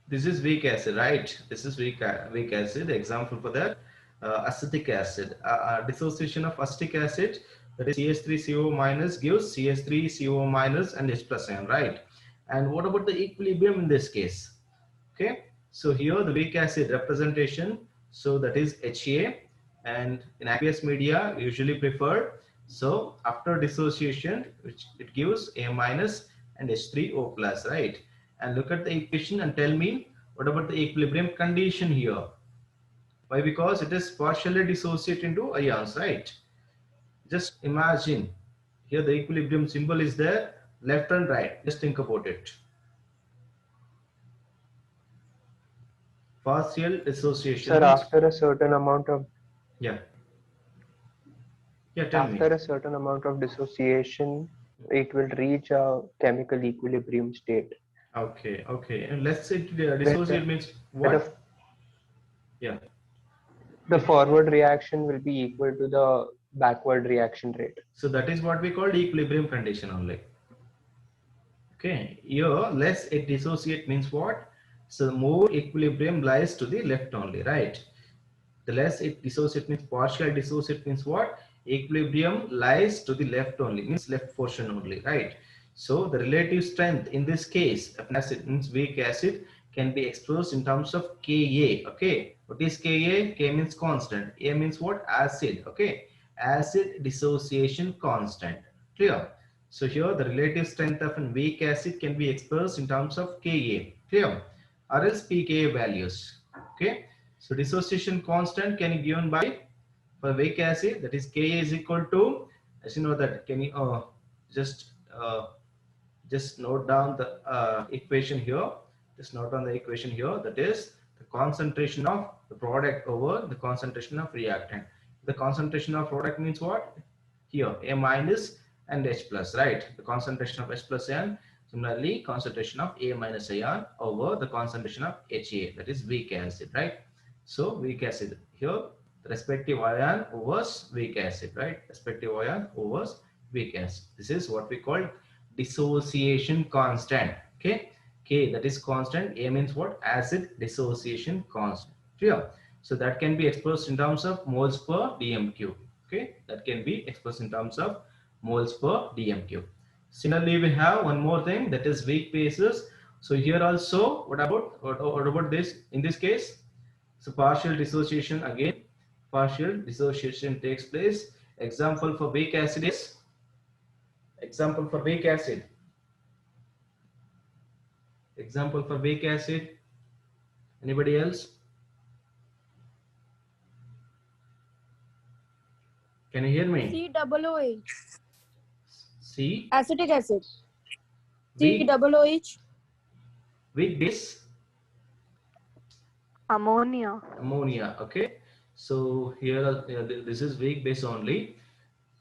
This is weak acid, right? This is weak acid. Example for that, acetic acid. Dissociation of acetic acid, that is CH3CO minus gives CH3CO minus and H plus ion, right? And what about the equilibrium in this case? Okay, so here the weak acid representation, so that is Ha, and in aqueous media usually preferred. So after dissociation, which it gives A minus and H3O plus, right? And look at the equation and tell me what about the equilibrium condition here? Why? Because it is partially dissociated into ions, right? Just imagine here the equilibrium symbol is there, left and right. Just think about it. Partial dissociation Sir, means, after a certain amount of yeah, yeah, tell me. dissociation, it will reach a chemical equilibrium state Okay, okay. And let's say where dissociate means where what? Yeah. the It, forward reaction will be equal to the backward reaction rate. so that is what we call equilibrium condition only. Okay. Here, less it dissociate means what? So more equilibrium lies to the left only, right? The less it dissociate means partial dissociate means what? Equilibrium lies to the left only, means left portion only, right? So the relative strength in this case of an acid means weak acid can be expressed in terms of Ka. Okay, what is Ka? K means constant. A means what? Acid. Okay, acid dissociation constant. Clear? So here the relative strength of a weak acid can be expressed in terms of Ka. Clear? Or else pKa values. Okay. So dissociation constant can be given by, for weak acid, that is Ka is equal to, as you know that, can you just uh, just note down the equation here. Just note down the equation here. That is the concentration of the product over the concentration of reactant. The concentration of product means what? Here A minus and H plus, right? The concentration of H plus ion. Similarly, concentration of A minus ion over the concentration of Ha, that is weak acid, right? So weak acid here, the respective ion overs weak acid, right? Respective ion overs weak acid. This is what we call dissociation constant. Okay, K, that is constant. A means what? Acid dissociation constant. Clear? So that can be expressed in terms of moles per dm3. Okay, that can be expressed in terms of moles per dm3. Similarly, we have one more thing, that is weak bases. So here also, what about this? In this case, so partial dissociation again. Partial dissociation takes place. Example for weak acid is, example for weak acid. Example for weak acid. Anybody else? Can you hear me? COOH. C. Acetic acid. Weak, COOH. weak base. Ammonia. Ammonia. Okay. So here this is weak base only.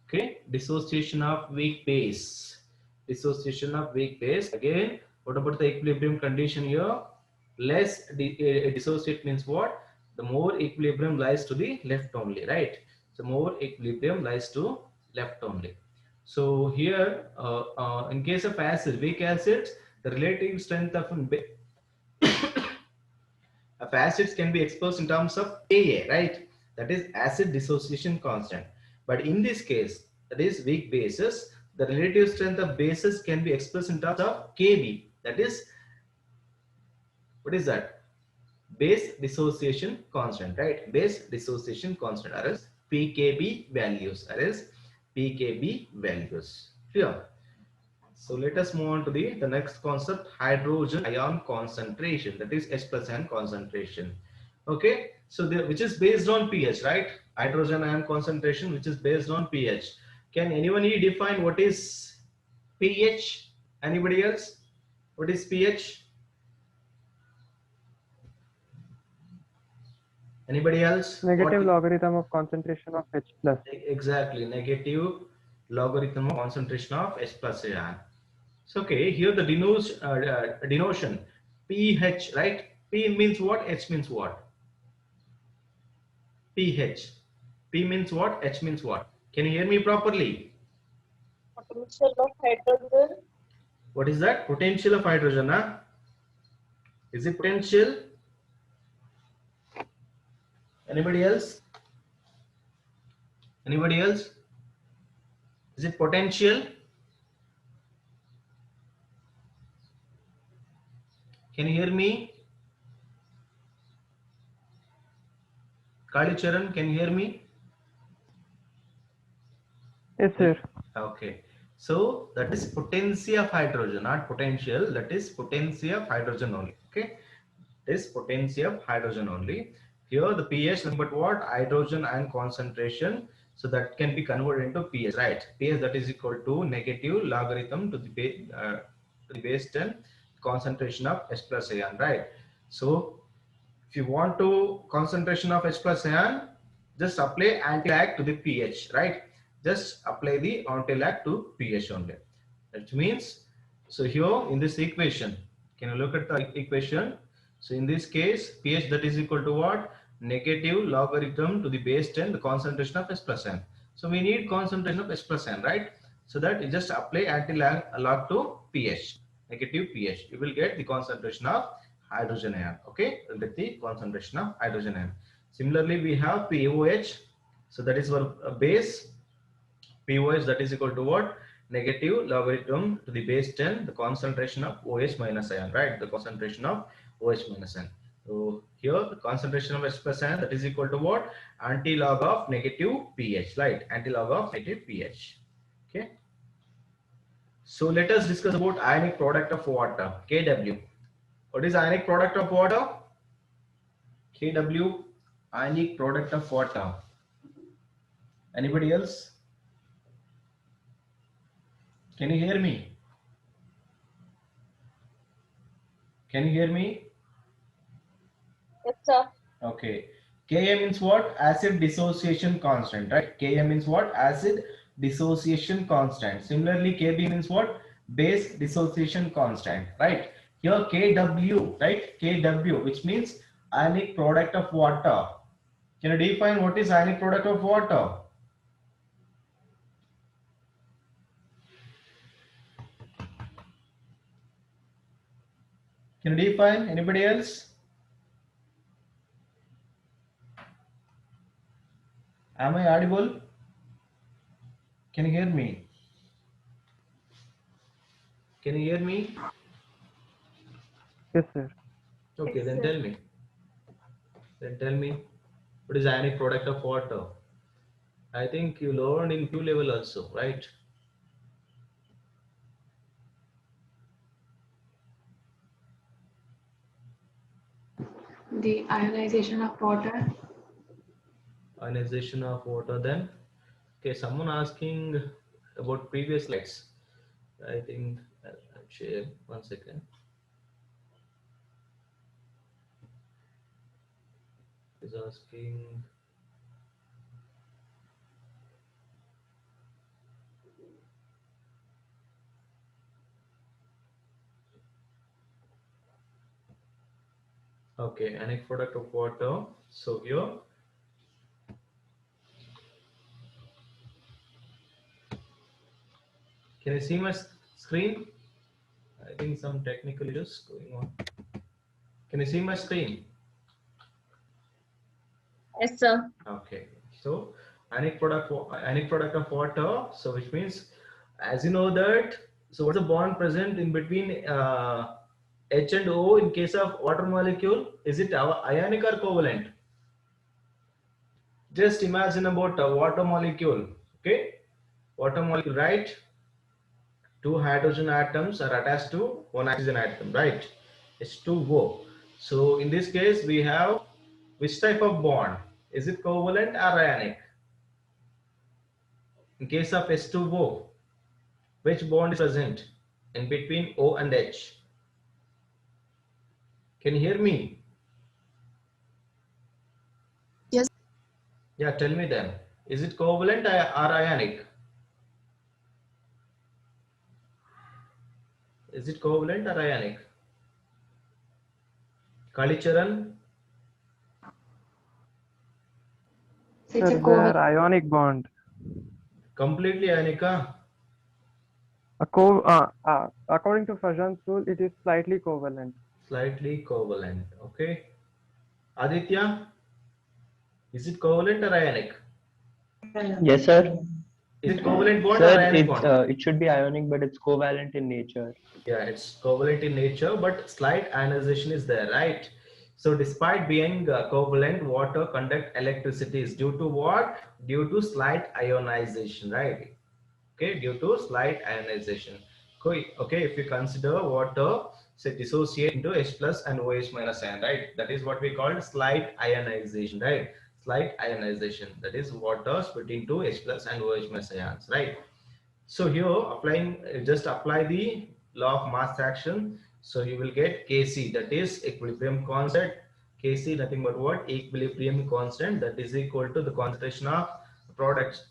Okay. Dissociation of weak base. Dissociation of weak base. Again, what about the equilibrium condition here? Less dissociate means what? The more equilibrium lies to the left only, right? So more equilibrium lies to left only. So here, in case of acid, weak acids, the relative strength of acids can be expressed in terms of Ka, right? That is acid dissociation constant. But in this case, that is weak bases, the relative strength of bases can be expressed in terms of Kb. That is, what is that? Base dissociation constant, right? Base dissociation constant, or else pKb values, or else pKb values. Clear? So let us move on to the next concept, hydrogen ion concentration, that is H plus ion concentration. Okay, so which is based on pH, right? Hydrogen ion concentration, which is based on pH. Can anyone here define what is pH? Anybody else? What is pH? Anybody else? Negative logarithm of concentration of H plus. Exactly, negative logarithm of concentration of H plus ion. So okay, here the denotion pH, right? P means what? H means what? pH. P means what? H means what? Can you hear me properly? Potential of hydrogen. What is that? Potential of hydrogen, huh? Is it potential? Anybody else? Anybody else? Is it potential? Can you hear me? Kali Charan, can you hear me? Yes, sir. Okay. So that is potency of hydrogen, not potential. That is potency of hydrogen only. Okay. This potency of hydrogen only. Here the pH, but what? Hydrogen ion concentration. So that can be converted into pH, right? pH that is equal to negative logarithm to the base 10 concentration of H plus ion, right? So if you want to concentration of H plus ion, just apply anti-lag to the pH, right? Just apply the anti-lag to pH only. That means, so here in this equation, can you look at the equation? So in this case, pH that is equal to what? Negative logarithm to the base 10, the concentration of H plus n. So we need concentration of H plus n, right? So that you just apply anti-log to pH, negative pH. You will get the concentration of hydrogen ion. Okay, you'll get the concentration of hydrogen ion. Similarly, we have POH. So that is our base. POH that is equal to what? Negative logarithm to the base 10, the concentration of OH minus ion, right? The concentration of OH minus ion. So here the concentration of H plus ion that is equal to what? Anti-log of negative pH, right? Anti-log of negative pH. Okay. So let us discuss about ionic product of water, KW. What is ionic product of water? KW, ionic product of water. Anybody else? Can you hear me? Can you hear me? Yes, sir. Okay. Ka means what? Acid dissociation constant, right? Ka means what? Acid dissociation constant. Similarly, Kb means what? Base dissociation constant, right? Here Kw, right? Kw, which means ionic product of water. Can you define what is ionic product of water? Can you define? Anybody else? Am I audible? Can you hear me? Can you hear me? Yes, sir. Okay, Yes, then sir. tell me. Then tell me what is ionic product of water? I think you learned in Q level also, right? The ionization of water. Ionization of water. Then, okay, someone asking about previous slides. I think I'll share 1 second. Is asking. Okay, ionic product of water. So here, can you see my screen? I think some technical issues going on. Can you see my screen? Yes, sir. Okay, so ionic product of water. So which means, as you know that, so what's the bond present in between H and O in case of water molecule? Is it ionic or covalent? Just imagine about a water molecule. Okay, water molecule, right? Two hydrogen atoms are attached to one oxygen atom, right? H2O. So in this case, we have which type of bond? Is it covalent or ionic? In case of H2O, which bond is present in between O and H? Can you hear me? Yes. Yeah, tell me then. Is it covalent or ionic? Is it covalent or ionic? Kalicharan, It's a Sir, they are covalent. ionic bond. completely ionic, huh? According to Fajan's rule, it is slightly covalent. Slightly covalent. Okay. Aditya, is it covalent or ionic? Yes, sir. Is it covalent bond or Sir, ionic bond? it should be ionic, but it's covalent in nature. Yeah, it's covalent in nature, but slight ionization is there, right? So despite being covalent, water conduct electricity is due to what? Due to slight ionization, right? Okay, due to slight ionization. Okay, if you consider water, say dissociate into H plus and OH minus ion, right? That is what we call slight ionization, right? Slight ionization. That is water split into H plus and OH minus ions, right? So here applying just apply the law of mass action. So you will get Kc, that is equilibrium constant. Kc nothing but what? Equilibrium constant, that is equal to the concentration of products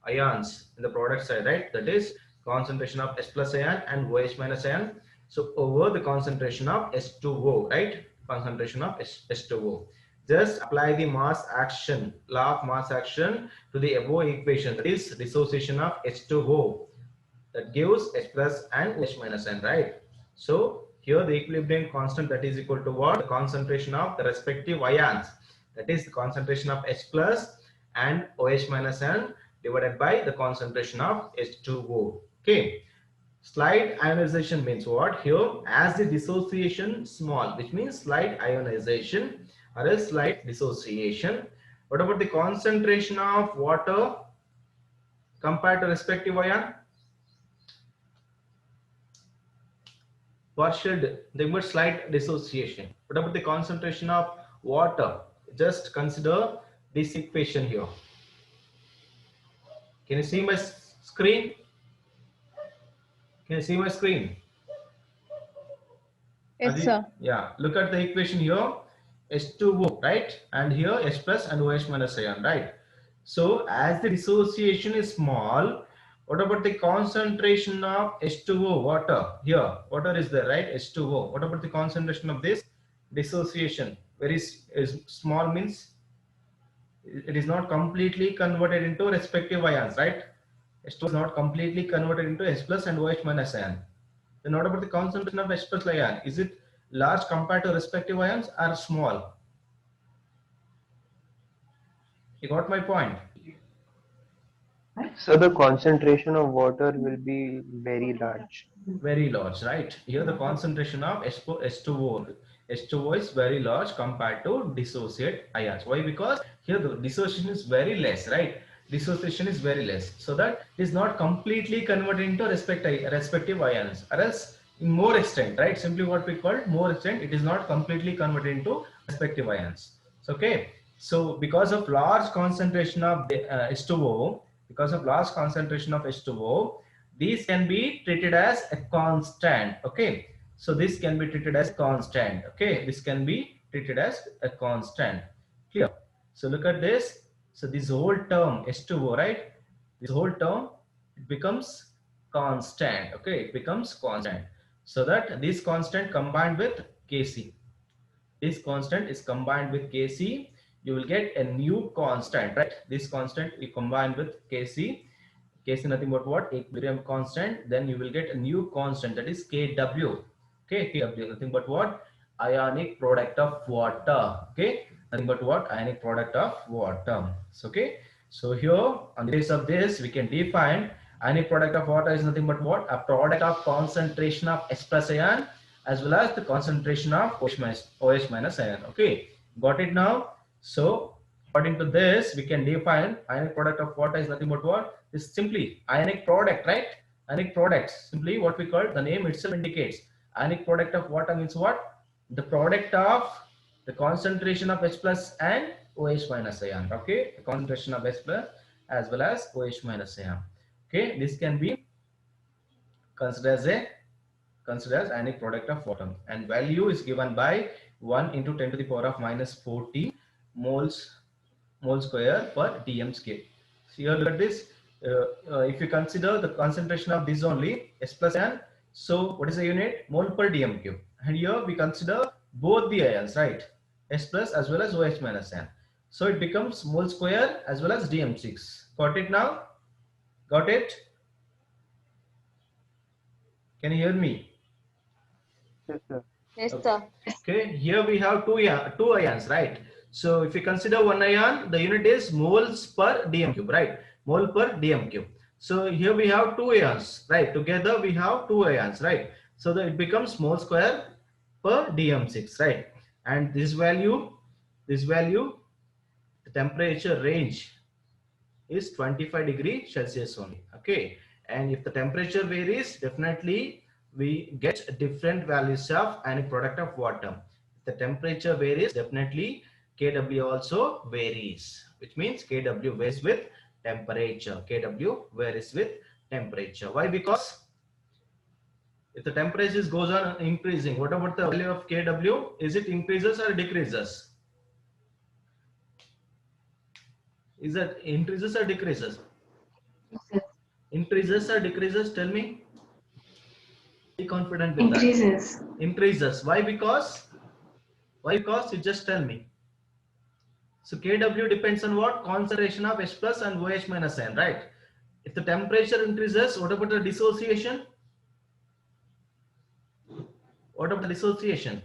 ions in the product side, right? That is concentration of H plus ion and OH minus ion. So over the concentration of H2O, right? Concentration of H2O. Just apply the mass action, law of mass action to the above equation, that is dissociation of H2O, that gives H plus and OH minus n, right? So here the equilibrium constant, that is equal to what? The concentration of the respective ions, that is the concentration of H plus and OH minus n divided by the concentration of H2O. Okay. Slight ionization means what? Here, as the dissociation small, which means slight ionization or a slight dissociation. What about the concentration of water compared to respective ion? Partial, they were slight dissociation. What about the concentration of water? Just consider this equation here. Can you see my screen? Can you see my screen? Yes, sir. Yeah, look at the equation here. H2O, right? And here H plus and OH minus ion, right? So as the dissociation is small, what about the concentration of H2O, water? Here, water is there, right? H2O. What about the concentration of this dissociation? Very is small means it is not completely converted into respective ions, right? H2O is not completely converted into H plus and OH minus ion. Then what about the concentration of H plus ion? Is it large compared to respective ions or small? You got my point? So the concentration of water will be very large. Very large, right? Here the concentration of H2O is very large compared to dissociate ions. Why? Because here the dissociation is very less, right? Dissociation is very less, so that it is not completely converted into respective ions, or else in more extent, right? Simply what we call more extent, it is not completely converted into respective ions. So, okay, so because of large concentration of H2O, because of large concentration of H2O, these can be treated as a constant. Okay, so this can be treated as constant. Okay, this can be treated as a constant. Clear? So look at this. So this whole term H2O, right? This whole term, it becomes constant. Okay, it becomes constant. So that this constant combined with Kc, this constant is combined with Kc, you will get a new constant, right? This constant you combine with Kc, Kc nothing but what? Equilibrium constant. Then you will get a new constant, that is Kw. Okay, Kw nothing but what? Ionic product of water. Okay, nothing but what? Ionic product of water. So, okay, so here on the basis of this we can define ionic product of water is nothing but what? A product of concentration of H plus ion as well as the concentration of OH minus ion. Okay, got it now? So according to this, we can define ionic product of water is nothing but what? Is simply ionic product, right? Ionic products, simply what we call, the name itself indicates. Ionic product of water means what? The product of the concentration of H plus and OH minus ion. Okay, the concentration of H plus as well as OH minus ion. Okay, this can be considered as ionic product of water, and value is given by 1 into 10 to the power of minus 40 mole square per dm square. So here look at this. If you consider the concentration of this only S plus ion, so what is the unit? Mole per dm cube. And here we consider both the ions, right? S plus as well as OH minus ion. So it becomes mole square as well as dm6. Got it now? Got it? Can you hear me? Yes, sir. Yes, sir. Okay, here we have two ions, right? So if you consider one ion, the unit is moles per dm cube, right? Mole per dm cube. So here we have two ions, right? Together we have two ions, right? So that it becomes mole square per dm6, right? And this value, the temperature range is 25 degrees Celsius only. Okay, and if the temperature varies, definitely we get different values of any product of water. If the temperature varies, definitely Kw also varies, which means Kw varies with temperature. Kw varies with temperature. Why? Because if the temperature goes on increasing, what about the value of Kw? Is it increases or decreases? Is that increases or decreases? Increases or decreases? Tell me. Be confident with that. Increases. Increases. Why? Because you just tell me. So Kw depends on what? Concentration of H plus and OH minus ion, right? If the temperature increases, what about the dissociation? What about the dissociation?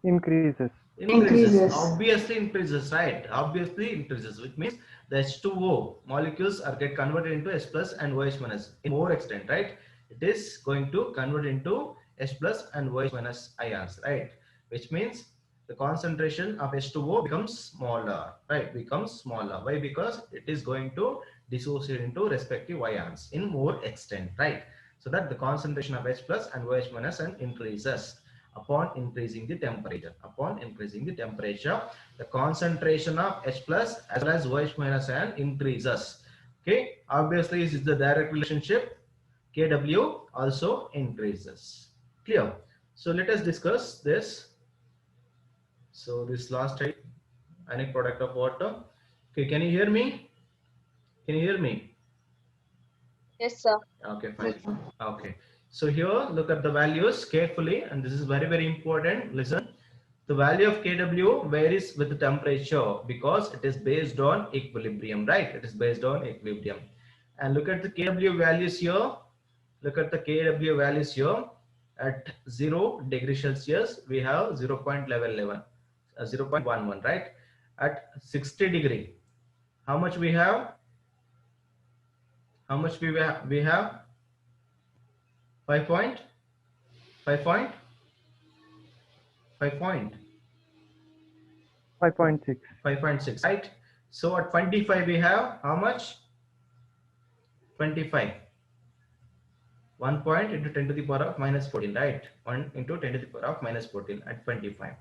Increases. Increases. Increases. Obviously increases, right? Obviously increases, which means the H2O molecules are get converted into H plus and OH minus in more extent, right? It is going to convert into H plus and OH minus ions, right? Which means the concentration of H2O becomes smaller, right? Becomes smaller. Why? Because it is going to dissociate into respective ions in more extent, right? So that the concentration of H plus and OH minus and increases upon increasing the temperature. Upon increasing the temperature, the concentration of H plus as well as OH minus ion increases. Okay, obviously this is the direct relationship. Kw also increases. Clear? So let us discuss this. So this last type, ionic product of water. Okay, can you hear me? Can you hear me? Yes, sir. Okay, fine. Okay, so here look at the values carefully, and this is very, very important. Listen, the value of Kw varies with the temperature because it is based on equilibrium, right? It is based on equilibrium. And look at the Kw values here. Look at the Kw values here. At 0 degrees Celsius, we have 0.11, 0.11, right? At 60 degree, how much we have? How much we have? We have 5 point 5 point 5 point 5.6. 5.6, right? So at 25 we have how much? 25. 1 point into 10 to the power of minus 14, right? 1 into 10 to the power of minus 14 at 25.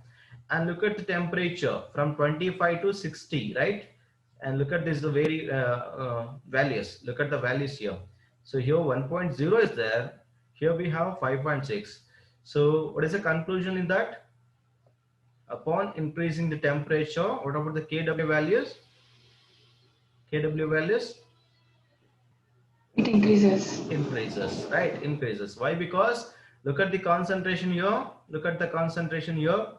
And look at the temperature from 25 to 60, right? And look at this, the very values. Look at the values here. So here 1.0 is there. Here we have 5.6. So what is the conclusion in that? Upon increasing the temperature, what about the Kw values? Kw values? It increases. Increases, right? Increases. Why? Because look at the concentration here. Look at the concentration here.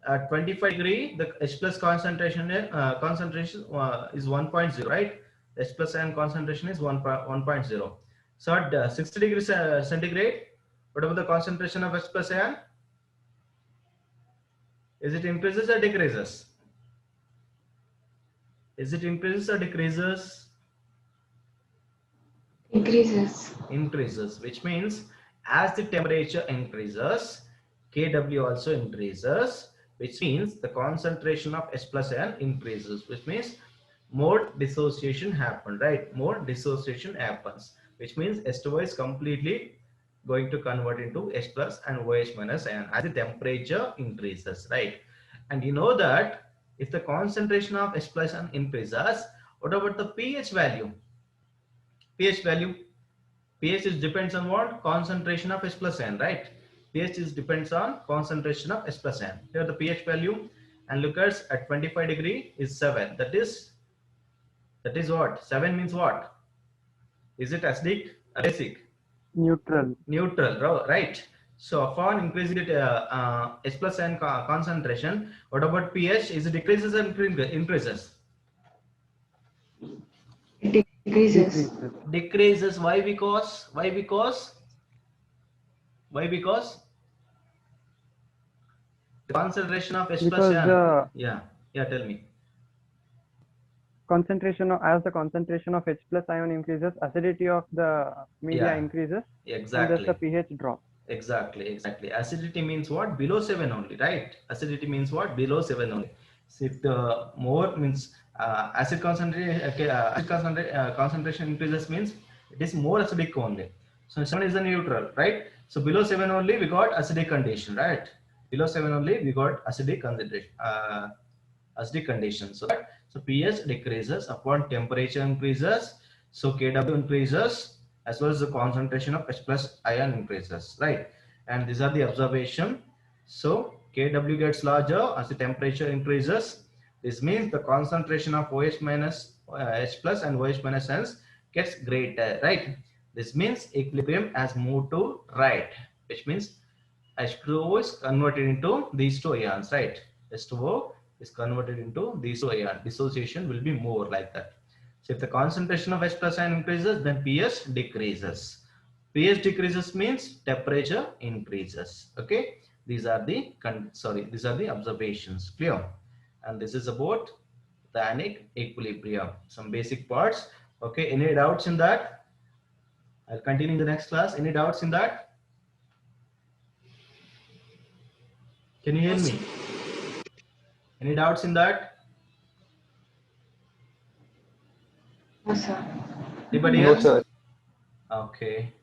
At 25 degree, the H plus concentration is 1.0, right? H plus ion concentration is 1.0. So at 60 degrees centigrade, what about the concentration of H plus ion? Is it increases or decreases? Is it increases or decreases? Increases. Increases, which means as the temperature increases, Kw also increases, which means the concentration of H plus ion increases, which means more dissociation happens, right? More dissociation happens, which means H2O is completely going to convert into H plus and OH minus ion as the temperature increases, right? And you know that if the concentration of H plus ion increases, what about the pH value? pH value pH is depends on what? Concentration of H plus ion, right? pH is depends on concentration of H plus ion. Here the pH value, and look at 25 degree is 7. That is what? 7 means what? Is it acidic or basic? Neutral. Neutral, right? So upon increasing it H plus ion concentration, what about pH? Is it decreases or increases? It decreases. Decreases. Decreases. Why? Because Why? Because the concentration of H plus Because ion. the Yeah. Yeah. Tell me. concentration of, as the concentration of H plus ion increases, acidity of the media Yeah. increases, and thus the Exactly. pH drops. Exactly. Acidity means what? Below 7 only, right? Acidity means what? Below 7 only. So if the more means acid concentration, concentration increases means it is more acidic only. So 7 is a neutral, right? So below 7 only we got acidic condition, right? Below 7 only we got acidic concentration, acidic condition. So pH decreases upon temperature increases. So Kw increases as well as the concentration of H plus ion increases, right? And these are the observation. So Kw gets larger as the temperature increases. This means the concentration of OH minus H plus and OH minus ions gets greater, right? This means equilibrium has moved to right, which means H2O is converted into these two ions, right? H2O is converted into these two ions. Dissociation will be more like that. So if the concentration of H plus ion increases, then pH decreases. pH decreases means temperature increases. Okay, these are the observations. Clear? And this is about the ionic equilibrium. Some basic parts. Okay, any doubts in that? I'll continue in the next class. Any doubts in that? Can you hear me? Any doubts in that? No, sir. Anybody No, else? sir. Okay.